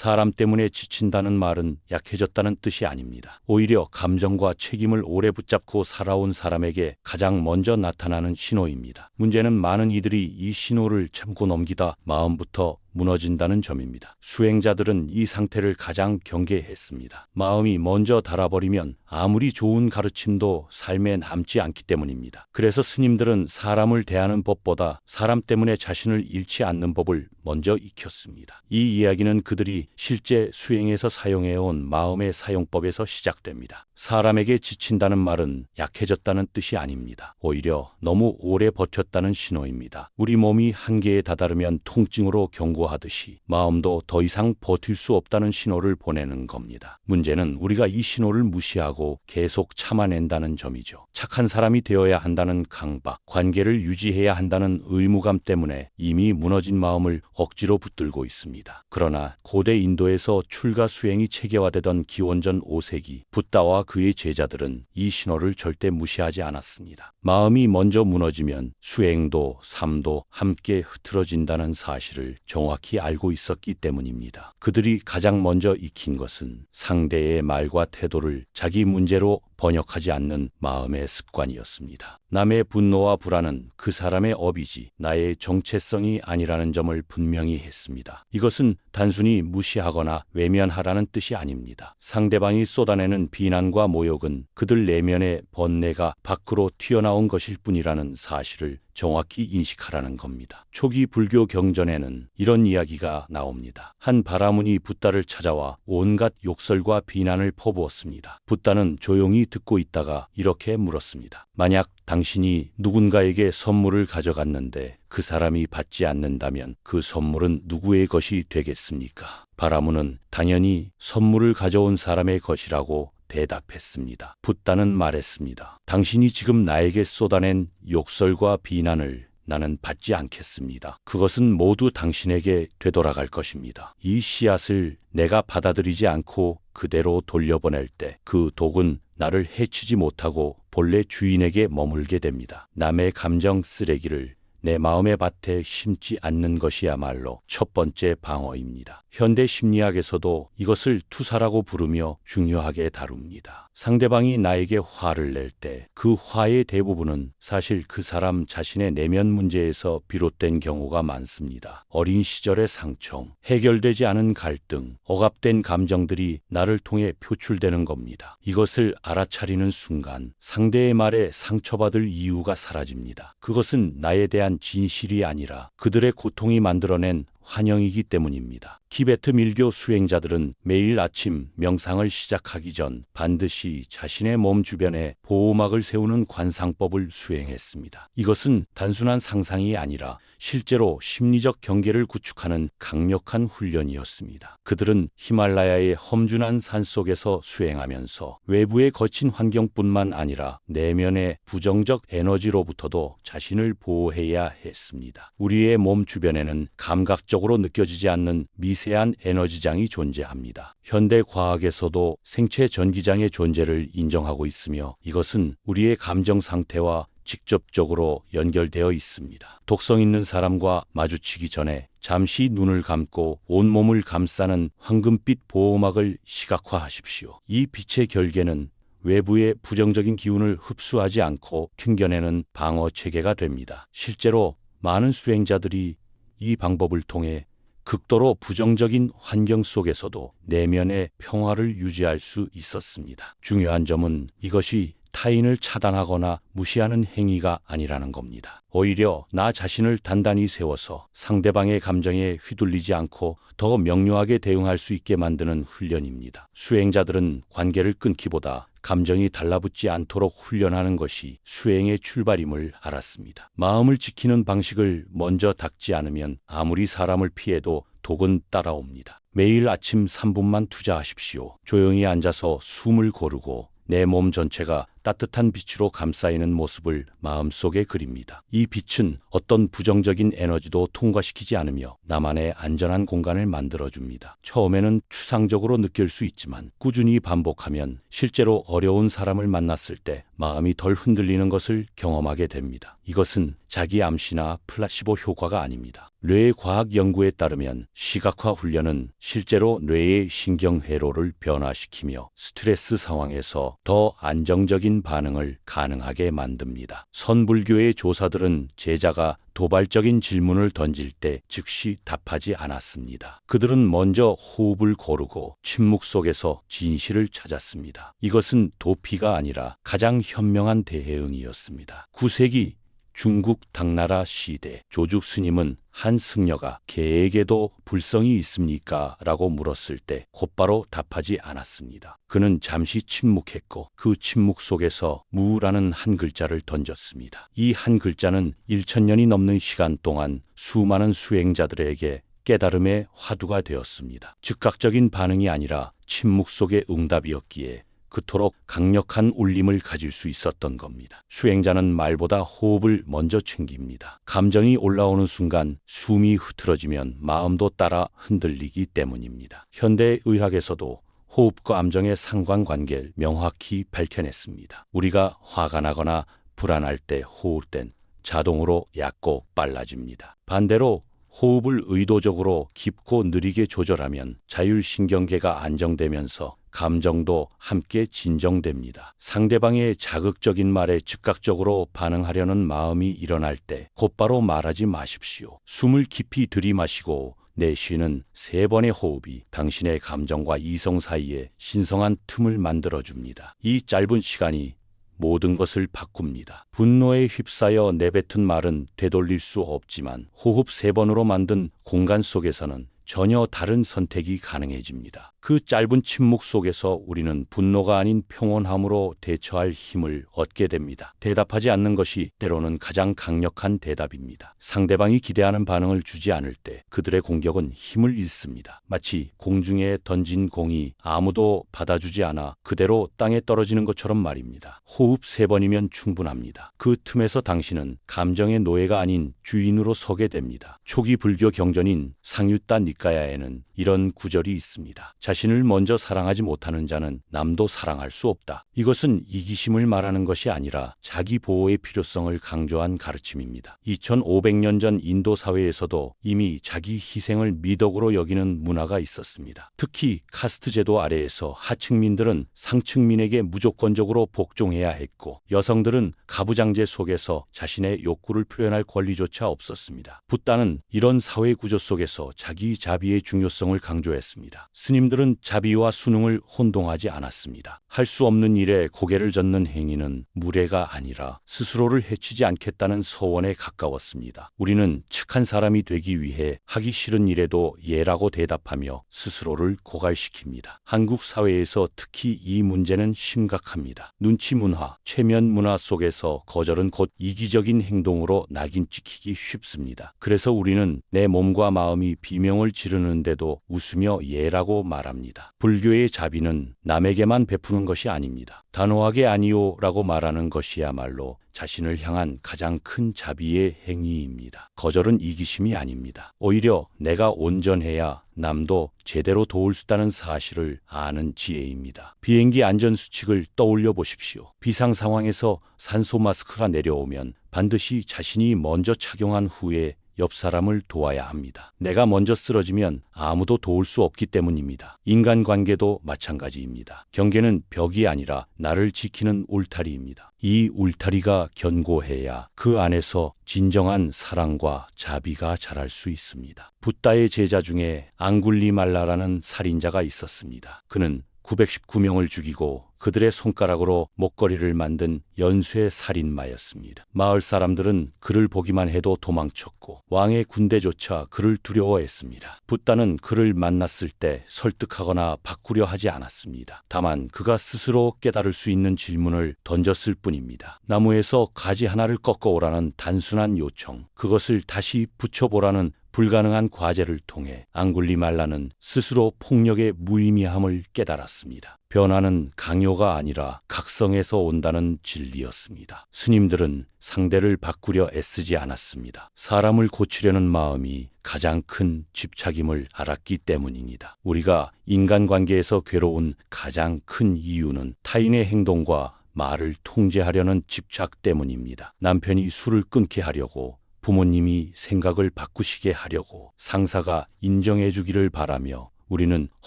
사람 때문에 지친다는 말은 약해졌다는 뜻이 아닙니다. 오히려 감정과 책임을 오래 붙잡고 살아온 사람에게 가장 먼저 나타나는 신호입니다. 문제는 많은 이들이 이 신호를 참고 넘기다 마음부터 무너진다는 점입니다. 수행자들은 이 상태를 가장 경계했습니다. 마음이 먼저 닳아버리면 아무리 좋은 가르침도 삶에 남지 않기 때문입니다. 그래서 스님들은 사람을 대하는 법보다 사람 때문에 자신을 잃지 않는 법을 먼저 익혔습니다. 이 이야기는 그들이 실제 수행에서 사용해온 마음의 사용법에서 시작됩니다. 사람에게 지친다는 말은 약해졌다는 뜻이 아닙니다. 오히려 너무 오래 버텼다는 신호입니다. 우리 몸이 한계에 다다르면 통증으로 경고하듯이 마음도 더 이상 버틸 수 없다는 신호를 보내는 겁니다. 문제는 우리가 이 신호를 무시하고 계속 참아낸다는 점이죠. 착한 사람이 되어야 한다는 강박, 관계를 유지해야 한다는 의무감 때문에 이미 무너진 마음을 억지로 붙들고 있습니다. 그러나 고대 인도에서 출가 수행이 체계화되던 기원전 5세기 붓다와 그의 제자들은 이 신호를 절대 무시하지 않았습니다. 마음이 먼저 무너지면 수행도 삶도 함께 흐트러진다는 사실을 정확히 알고 있었기 때문입니다. 그들이 가장 먼저 익힌 것은 상대의 말과 태도를 자기 문제로 번역하지 않는 마음의 습관이었습니다. 남의 분노와 불안은 그 사람의 업이지 나의 정체성이 아니라는 점을 분명히 했습니다. 이것은 단순히 무시하거나 외면하라는 뜻이 아닙니다. 상대방이 쏟아내는 비난과 모욕은 그들 내면의 번뇌가 밖으로 튀어나온 것일 뿐이라는 사실을 정확히 인식하라는 겁니다. 초기 불교 경전에는 이런 이야기가 나옵니다. 한 바라문이 붓다를 찾아와 온갖 욕설과 비난을 퍼부었습니다. 붓다는 조용히 듣고 있다가 이렇게 물었습니다. 만약 당신이 누군가에게 선물을 가져갔는데 그 사람이 받지 않는다면 그 선물은 누구의 것이 되겠습니까? 바라문은 당연히 선물을 가져온 사람의 것이라고 대답했습니다. 붓다는 말했습니다. 당신이 지금 나에게 쏟아낸 욕설과 비난을 나는 받지 않겠습니다. 그것은 모두 당신에게 되돌아갈 것입니다. 이 씨앗을 내가 받아들이지 않고 그대로 돌려보낼 때 그 독은 나를 해치지 못하고 본래 주인에게 머물게 됩니다. 남의 감정 쓰레기를 내 마음의 밭에 심지 않는 것이야말로 첫 번째 방어입니다. 현대 심리학에서도 이것을 투사라고 부르며 중요하게 다룹니다. 상대방이 나에게 화를 낼 때 그 화의 대부분은 사실 그 사람 자신의 내면 문제에서 비롯된 경우가 많습니다. 어린 시절의 상처, 해결되지 않은 갈등, 억압된 감정들이 나를 통해 표출되는 겁니다. 이것을 알아차리는 순간 상대의 말에 상처받을 이유가 사라집니다. 그것은 나에 대한 진실이 아니라 그들의 고통이 만들어낸 환영이기 때문입니다. 티베트 밀교 수행자들은 매일 아침 명상을 시작하기 전 반드시 자신의 몸 주변에 보호막을 세우는 관상법을 수행했습니다. 이것은 단순한 상상이 아니라 실제로 심리적 경계를 구축하는 강력한 훈련이었습니다. 그들은 히말라야의 험준한 산속에서 수행하면서 외부의 거친 환경뿐만 아니라 내면의 부정적 에너지로부터도 자신을 보호해야 했습니다. 우리의 몸 주변에는 감각적으로 느껴지지 않는 미세한 에너지장이 존재합니다. 현대 과학에서도 생체 전기장의 존재를 인정하고 있으며 이것은 우리의 감정 상태와 직접적으로 연결되어 있습니다. 독성 있는 사람과 마주치기 전에 잠시 눈을 감고 온몸을 감싸는 황금빛 보호막을 시각화하십시오. 이 빛의 결계는 외부의 부정적인 기운을 흡수하지 않고 튕겨내는 방어 체계가 됩니다. 실제로 많은 수행자들이 이 방법을 통해 극도로 부정적인 환경 속에서도 내면의 평화를 유지할 수 있었습니다. 중요한 점은 이것이 타인을 차단하거나 무시하는 행위가 아니라는 겁니다. 오히려 나 자신을 단단히 세워서 상대방의 감정에 휘둘리지 않고 더 명료하게 대응할 수 있게 만드는 훈련입니다. 수행자들은 관계를 끊기보다 감정이 달라붙지 않도록 훈련하는 것이 수행의 출발임을 알았습니다. 마음을 지키는 방식을 먼저 닦지 않으면 아무리 사람을 피해도 독은 따라옵니다. 매일 아침 3분만 투자하십시오. 조용히 앉아서 숨을 고르고 내 몸 전체가 따뜻한 빛으로 감싸이는 모습을 마음속에 그립니다. 이 빛은 어떤 부정적인 에너지도 통과시키지 않으며 나만의 안전한 공간을 만들어줍니다. 처음에는 추상적으로 느낄 수 있지만 꾸준히 반복하면 실제로 어려운 사람을 만났을 때 마음이 덜 흔들리는 것을 경험하게 됩니다. 이것은 자기 암시나 플라시보 효과가 아닙니다. 뇌의 과학 연구에 따르면 시각화 훈련은 실제로 뇌의 신경회로를 변화시키며 스트레스 상황에서 더 안정적인 반응을 가능하게 만듭니다. 선불교의 조사들은 제자가 도발적인 질문을 던질 때 즉시 답하지 않았습니다. 그들은 먼저 호흡을 고르고 침묵 속에서 진실을 찾았습니다. 이것은 도피가 아니라 가장 현명한 대해응이었습니다. 9세기 중국 당나라 시대 조죽 스님은 한 승려가 개에게도 불성이 있습니까? 라고 물었을 때 곧바로 답하지 않았습니다. 그는 잠시 침묵했고 그 침묵 속에서 무라는 한 글자를 던졌습니다. 이 한 글자는 1000년이 넘는 시간 동안 수많은 수행자들에게 깨달음의 화두가 되었습니다. 즉각적인 반응이 아니라 침묵 속의 응답이었기에 그토록 강력한 울림을 가질 수 있었던 겁니다. 수행자는 말보다 호흡을 먼저 챙깁니다. 감정이 올라오는 순간 숨이 흐트러지면 마음도 따라 흔들리기 때문입니다. 현대의학에서도 호흡과 감정의 상관관계를 명확히 밝혀냈습니다. 우리가 화가 나거나 불안할 때 호흡된 자동으로 얕고 빨라집니다. 반대로 호흡을 의도적으로 깊고 느리게 조절하면 자율신경계가 안정되면서 감정도 함께 진정됩니다. 상대방의 자극적인 말에 즉각적으로 반응하려는 마음이 일어날 때 곧바로 말하지 마십시오. 숨을 깊이 들이마시고 내쉬는 3번의 호흡이 당신의 감정과 이성 사이에 신성한 틈을 만들어줍니다. 이 짧은 시간이 모든 것을 바꿉니다. 분노에 휩싸여 내뱉은 말은 되돌릴 수 없지만 호흡 3번으로 만든 공간 속에서는 전혀 다른 선택이 가능해집니다. 그 짧은 침묵 속에서 우리는 분노가 아닌 평온함으로 대처할 힘을 얻게 됩니다. 대답하지 않는 것이 때로는 가장 강력한 대답입니다. 상대방이 기대하는 반응을 주지 않을 때 그들의 공격은 힘을 잃습니다. 마치 공중에 던진 공이 아무도 받아주지 않아 그대로 땅에 떨어지는 것처럼 말입니다. 호흡 3번이면 충분합니다. 그 틈에서 당신은 감정의 노예가 아닌 주인으로 서게 됩니다. 초기 불교 경전인 상유따 니까야에는 이런 구절이 있습니다. 자신을 먼저 사랑하지 못하는 자는 남도 사랑할 수 없다. 이것은 이기심을 말하는 것이 아니라 자기 보호의 필요성을 강조한 가르침입니다. 2500년 전 인도 사회에서도 이미 자기 희생을 미덕으로 여기는 문화가 있었습니다. 특히 카스트 제도 아래에서 하층민들은 상층민에게 무조건적으로 복종해야 했고 여성들은 가부장제 속에서 자신의 욕구를 표현할 권리조차 없었습니다. 붓다는 이런 사회 구조 속에서 자기 자비의 중요성을 강조했습니다. 스님들은 자비와 순응을 혼동하지 않았습니다. 할 수 없는 일에 고개를 젓는 행위는 무례가 아니라 스스로를 해치지 않겠다는 서원에 가까웠습니다. 우리는 착한 사람이 되기 위해 하기 싫은 일에도 예라고 대답하며 스스로를 고갈시킵니다. 한국 사회에서 특히 이 문제는 심각합니다. 눈치 문화, 체면 문화 속에서 거절은 곧 이기적인 행동으로 낙인 찍히기 쉽습니다. 그래서 우리는 내 몸과 마음이 비명을 지르는데도 웃으며 예라고 말합니다. 불교의 자비는 남에게만 베푸는 것이 아닙니다. 단호하게 아니요 라고 말하는 것이야말로 자신을 향한 가장 큰 자비의 행위입니다. 거절은 이기심이 아닙니다. 오히려 내가 온전해야 남도 제대로 도울 수 있다는 사실을 아는 지혜입니다. 비행기 안전수칙을 떠올려 보십시오. 비상 상황에서 산소 마스크가 내려오면 반드시 자신이 먼저 착용한 후에 옆 사람을 도와야 합니다. 내가 먼저 쓰러지면 아무도 도울 수 없기 때문입니다. 인간관계도 마찬가지입니다. 경계는 벽이 아니라 나를 지키는 울타리입니다. 이 울타리가 견고해야 그 안에서 진정한 사랑과 자비가 자랄 수 있습니다. 붓다의 제자 중에 앙굴리말라라는 살인자가 있었습니다. 그는 919명을 죽이고 그들의 손가락으로 목걸이를 만든 연쇄 살인마였습니다. 마을 사람들은 그를 보기만 해도 도망쳤고 왕의 군대조차 그를 두려워했습니다. 붓다는 그를 만났을 때 설득하거나 바꾸려 하지 않았습니다. 다만 그가 스스로 깨달을 수 있는 질문을 던졌을 뿐입니다. 나무에서 가지 하나를 꺾어오라는 단순한 요청, 그것을 다시 붙여보라는 불가능한 과제를 통해 앙굴리말라는 스스로 폭력의 무의미함을 깨달았습니다. 변화는 강요가 아니라 각성에서 온다는 진리였습니다. 스님들은 상대를 바꾸려 애쓰지 않았습니다. 사람을 고치려는 마음이 가장 큰 집착임을 알았기 때문입니다. 우리가 인간관계에서 괴로운 가장 큰 이유는 타인의 행동과 말을 통제하려는 집착 때문입니다. 남편이 술을 끊게 하려고, 부모님이 생각을 바꾸시게 하려고, 상사가 인정해 주기를 바라며 우리는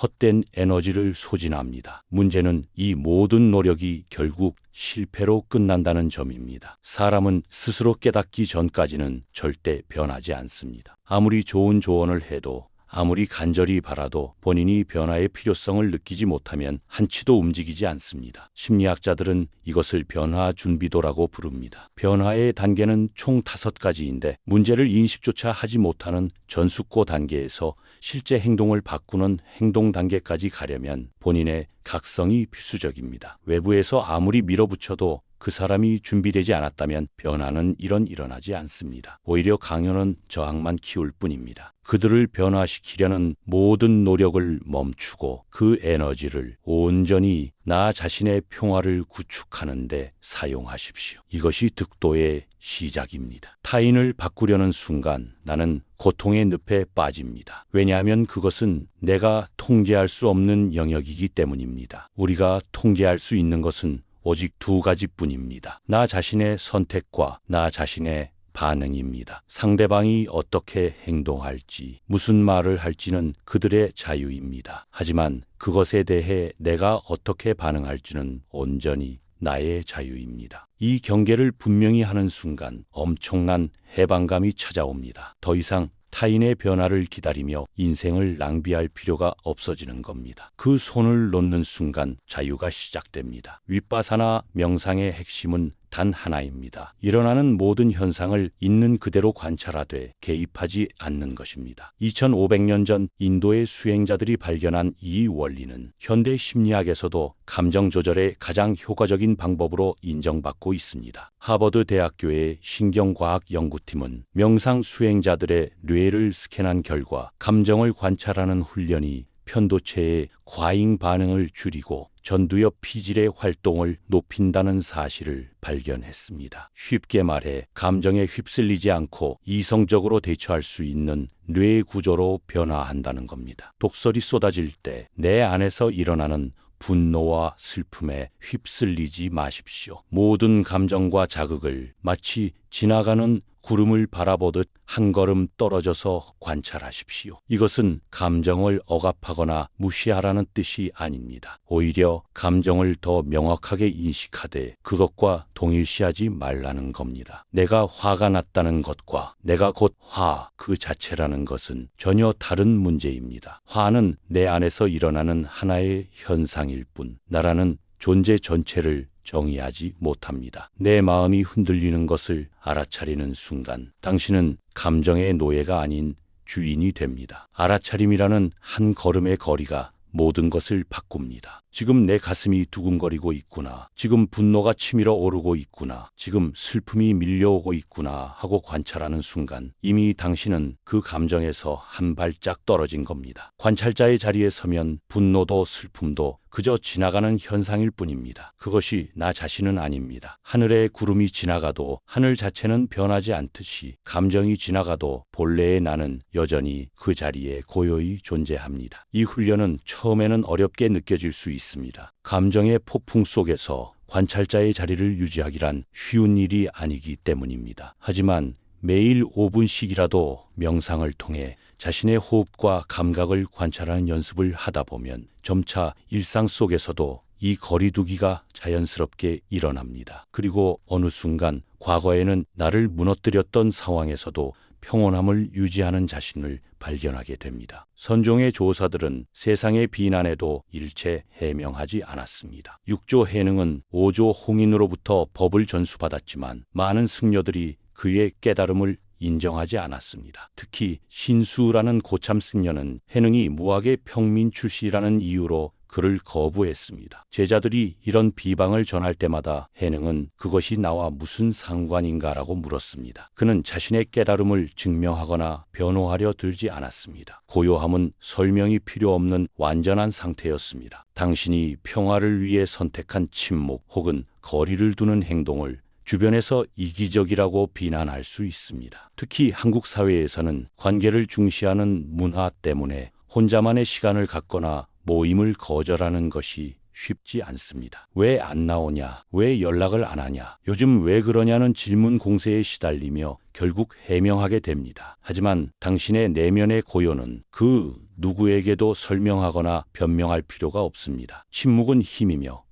헛된 에너지를 소진합니다. 문제는 이 모든 노력이 결국 실패로 끝난다는 점입니다. 사람은 스스로 깨닫기 전까지는 절대 변하지 않습니다. 아무리 좋은 조언을 해도, 아무리 간절히 바라도 본인이 변화의 필요성을 느끼지 못하면 한치도 움직이지 않습니다. 심리학자들은 이것을 변화 준비도라고 부릅니다. 변화의 단계는 총 5가지인데 문제를 인식조차 하지 못하는 전숙고 단계에서 실제 행동을 바꾸는 행동 단계까지 가려면 본인의 각성이 필수적입니다. 외부에서 아무리 밀어붙여도 그 사람이 준비되지 않았다면 변화는 일어나지 않습니다. 오히려 강요는 저항만 키울 뿐입니다. 그들을 변화시키려는 모든 노력을 멈추고 그 에너지를 온전히 나 자신의 평화를 구축하는 데 사용하십시오. 이것이 득도의 시작입니다. 타인을 바꾸려는 순간 나는 고통의 늪에 빠집니다. 왜냐하면 그것은 내가 통제할 수 없는 영역이기 때문입니다. 우리가 통제할 수 있는 것은 오직 2가지뿐입니다. 나 자신의 선택과 나 자신의 반응입니다. 상대방이 어떻게 행동할지, 무슨 말을 할지는 그들의 자유입니다. 하지만 그것에 대해 내가 어떻게 반응할지는 온전히 나의 자유입니다. 이 경계를 분명히 하는 순간 엄청난 해방감이 찾아옵니다. 더 이상 타인의 변화를 기다리며 인생을 낭비할 필요가 없어지는 겁니다. 그 손을 놓는 순간 자유가 시작됩니다. 윗바사나 명상의 핵심은 단 하나입니다. 일어나는 모든 현상을 있는 그대로 관찰하되 개입하지 않는 것입니다. 2500년 전 인도의 수행자들이 발견한 이 원리는 현대 심리학에서도 감정 조절의 가장 효과적인 방법으로 인정받고 있습니다. 하버드 대학교의 신경과학 연구팀은 명상 수행자들의 뇌를 스캔한 결과 감정을 관찰하는 훈련이 편도체의 과잉 반응을 줄이고 전두엽 피질의 활동을 높인다는 사실을 발견했습니다. 쉽게 말해 감정에 휩쓸리지 않고 이성적으로 대처할 수 있는 뇌 구조로 변화한다는 겁니다. 독설이 쏟아질 때 내 안에서 일어나는 분노와 슬픔에 휩쓸리지 마십시오. 모든 감정과 자극을 마치 지나가는 구름을 바라보듯 한 걸음 떨어져서 관찰하십시오. 이것은 감정을 억압하거나 무시하라는 뜻이 아닙니다. 오히려 감정을 더 명확하게 인식하되 그것과 동일시하지 말라는 겁니다. 내가 화가 났다는 것과 내가 곧 화 그 자체라는 것은 전혀 다른 문제입니다. 화는 내 안에서 일어나는 하나의 현상일 뿐 나라는 존재 전체를 정의하지 못합니다. 내 마음이 흔들리는 것을 알아차리는 순간 당신은 감정의 노예가 아닌 주인이 됩니다. 알아차림이라는 한 걸음의 거리가 모든 것을 바꿉니다. 지금 내 가슴이 두근거리고 있구나. 지금 분노가 치밀어 오르고 있구나. 지금 슬픔이 밀려오고 있구나 하고 관찰하는 순간 이미 당신은 그 감정에서 한 발짝 떨어진 겁니다. 관찰자의 자리에 서면 분노도 슬픔도 그저 지나가는 현상일 뿐입니다. 그것이 나 자신은 아닙니다. 하늘에 구름이 지나가도 하늘 자체는 변하지 않듯이 감정이 지나가도 본래의 나는 여전히 그 자리에 고요히 존재합니다. 이 훈련은 처음에는 어렵게 느껴질 수 있습니다. 감정의 폭풍 속에서 관찰자의 자리를 유지하기란 쉬운 일이 아니기 때문입니다. 하지만 매일 5분씩이라도 명상을 통해 자신의 호흡과 감각을 관찰하는 연습을 하다 보면 점차 일상 속에서도 이 거리두기가 자연스럽게 일어납니다. 그리고 어느 순간 과거에는 나를 무너뜨렸던 상황에서도 평온함을 유지하는 자신을 발견하게 됩니다. 선종의 조사들은 세상의 비난에도 일체 해명하지 않았습니다. 6조 해능은 5조 홍인으로부터 법을 전수받았지만 많은 승려들이 그의 깨달음을 인정하지 않았습니다. 특히 신수라는 고참 승려는 해능이 무학의 평민 출시라는 이유로 그를 거부했습니다. 제자들이 이런 비방을 전할 때마다 해능은 그것이 나와 무슨 상관인가라고 물었습니다. 그는 자신의 깨달음을 증명하거나 변호하려 들지 않았습니다. 고요함은 설명이 필요 없는 완전한 상태였습니다. 당신이 평화를 위해 선택한 침묵 혹은 거리를 두는 행동을 주변에서 이기적이라고 비난할 수 있습니다. 특히 한국 사회에서는 관계를 중시하는 문화 때문에 혼자만의 시간을 갖거나 모임을 거절하는 것이 쉽지 않습니다. 왜 안 나오냐? 왜 연락을 안 하냐? 요즘 왜 그러냐는 질문 공세에 시달리며 결국 해명하게 됩니다. 하지만 당신의 내면의 고요는 그 누구에게도 설명하거나 변명할 필요가 없습니다. 침묵은 힘이며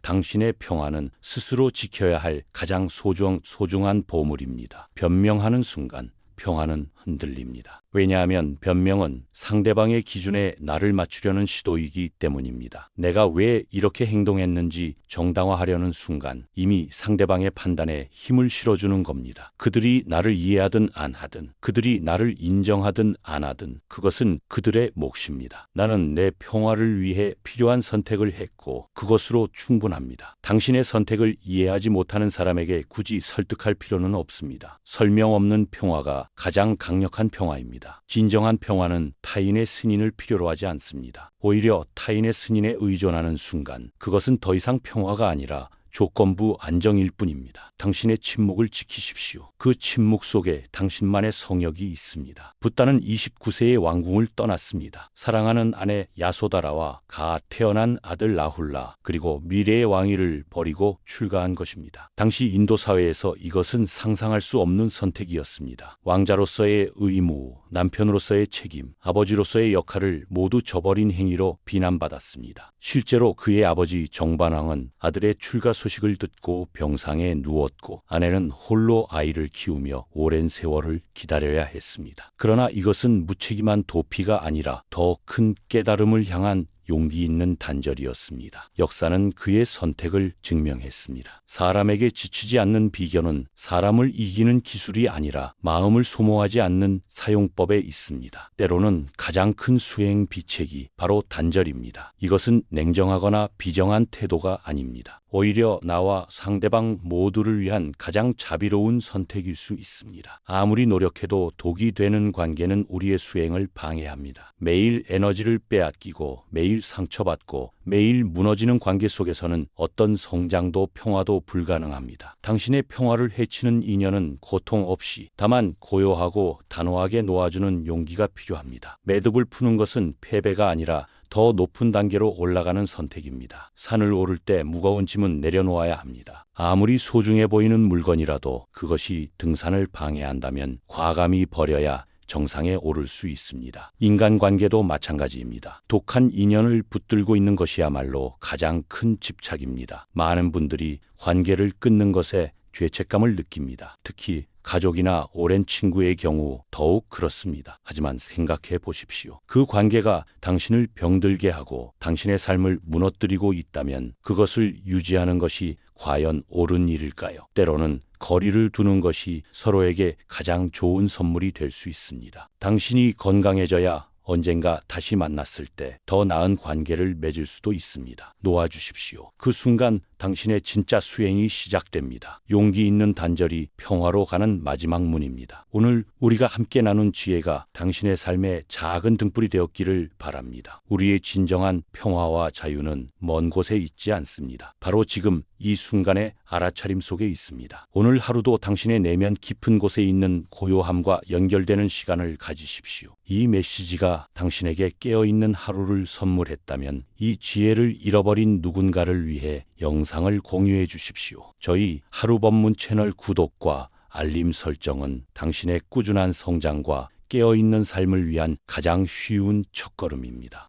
당신의 평화는 스스로 지켜야 할 가장 소중한 보물입니다. 변명하는 순간 평화는 흔들립니다. 왜냐하면 변명은 상대방의 기준에 나를 맞추려는 시도이기 때문입니다. 내가 왜 이렇게 행동했는지 정당화하려는 순간 이미 상대방의 판단에 힘을 실어주는 겁니다. 그들이 나를 이해하든 안 하든, 그들이 나를 인정하든 안 하든 그것은 그들의 몫입니다. 나는 내 평화를 위해 필요한 선택을 했고 그것으로 충분합니다. 당신의 선택을 이해하지 못하는 사람에게 굳이 설득할 필요는 없습니다. 설명 없는 평화가 가장 강력한 평화입니다. 진정한 평화는 타인의 승인을 필요로 하지 않습니다. 오히려 타인의 승인에 의존하는 순간 그것은 더 이상 평화가 아니라 조건부 안정일 뿐입니다. 당신의 침묵을 지키십시오. 그 침묵 속에 당신만의 성역이 있습니다. 붓다는 29세의 왕궁을 떠났습니다. 사랑하는 아내 야소다라와 가 태어난 아들 라훌라 그리고 미래의 왕위를 버리고 출가한 것입니다. 당시 인도 사회에서 이것은 상상할 수 없는 선택이었습니다. 왕자로서의 의무, 남편으로서의 책임, 아버지로서의 역할을 모두 저버린 행위로 비난받았습니다. 실제로 그의 아버지 정반왕은 아들의 출가 소식을 듣고 병상에 누웠고 아내는 홀로 아이를 키우며 오랜 세월을 기다려야 했습니다. 그러나 이것은 무책임한 도피가 아니라 더 큰 깨달음을 향한 용기 있는 단절이었습니다. 역사는 그의 선택을 증명했습니다. 사람에게 지치지 않는 비결은 사람을 이기는 기술이 아니라 마음을 소모하지 않는 사용법에 있습니다. 때로는 가장 큰 수행 비책이 바로 단절입니다. 이것은 냉정하거나 비정한 태도가 아닙니다. 오히려 나와 상대방 모두를 위한 가장 자비로운 선택일 수 있습니다. 아무리 노력해도 독이 되는 관계는 우리의 수행을 방해합니다. 매일 에너지를 빼앗기고 매일 상처받고 매일 무너지는 관계 속에서는 어떤 성장도 평화도 불가능합니다. 당신의 평화를 해치는 인연은 고통 없이 다만 고요하고 단호하게 놓아주는 용기가 필요합니다. 매듭을 푸는 것은 패배가 아니라 더 높은 단계로 올라가는 선택입니다. 산을 오를 때 무거운 짐은 내려놓아야 합니다. 아무리 소중해 보이는 물건이라도 그것이 등산을 방해한다면 과감히 버려야 정상에 오를 수 있습니다. 인간관계도 마찬가지입니다. 독한 인연을 붙들고 있는 것이야말로 가장 큰 집착입니다. 많은 분들이 관계를 끊는 것에 죄책감을 느낍니다. 특히 가족이나 오랜 친구의 경우 더욱 그렇습니다. 하지만 생각해 보십시오. 그 관계가 당신을 병들게 하고 당신의 삶을 무너뜨리고 있다면 그것을 유지하는 것이 과연 옳은 일일까요? 때로는 거리를 두는 것이 서로에게 가장 좋은 선물이 될 수 있습니다. 당신이 건강해져야 언젠가 다시 만났을 때 더 나은 관계를 맺을 수도 있습니다. 놓아주십시오. 그 순간 당신의 진짜 수행이 시작됩니다. 용기 있는 단절이 평화로 가는 마지막 문입니다. 오늘 우리가 함께 나눈 지혜가 당신의 삶에 작은 등불이 되었기를 바랍니다. 우리의 진정한 평화와 자유는 먼 곳에 있지 않습니다. 바로 지금 이 순간의 알아차림 속에 있습니다. 오늘 하루도 당신의 내면 깊은 곳에 있는 고요함과 연결되는 시간을 가지십시오. 이 메시지가 당신에게 깨어있는 하루를 선물했다면 이 지혜를 잃어버린 누군가를 위해 영상을 공유해 주십시오. 저희 하루법문 채널 구독과 알림 설정은 당신의 꾸준한 성장과 깨어있는 삶을 위한 가장 쉬운 첫걸음입니다.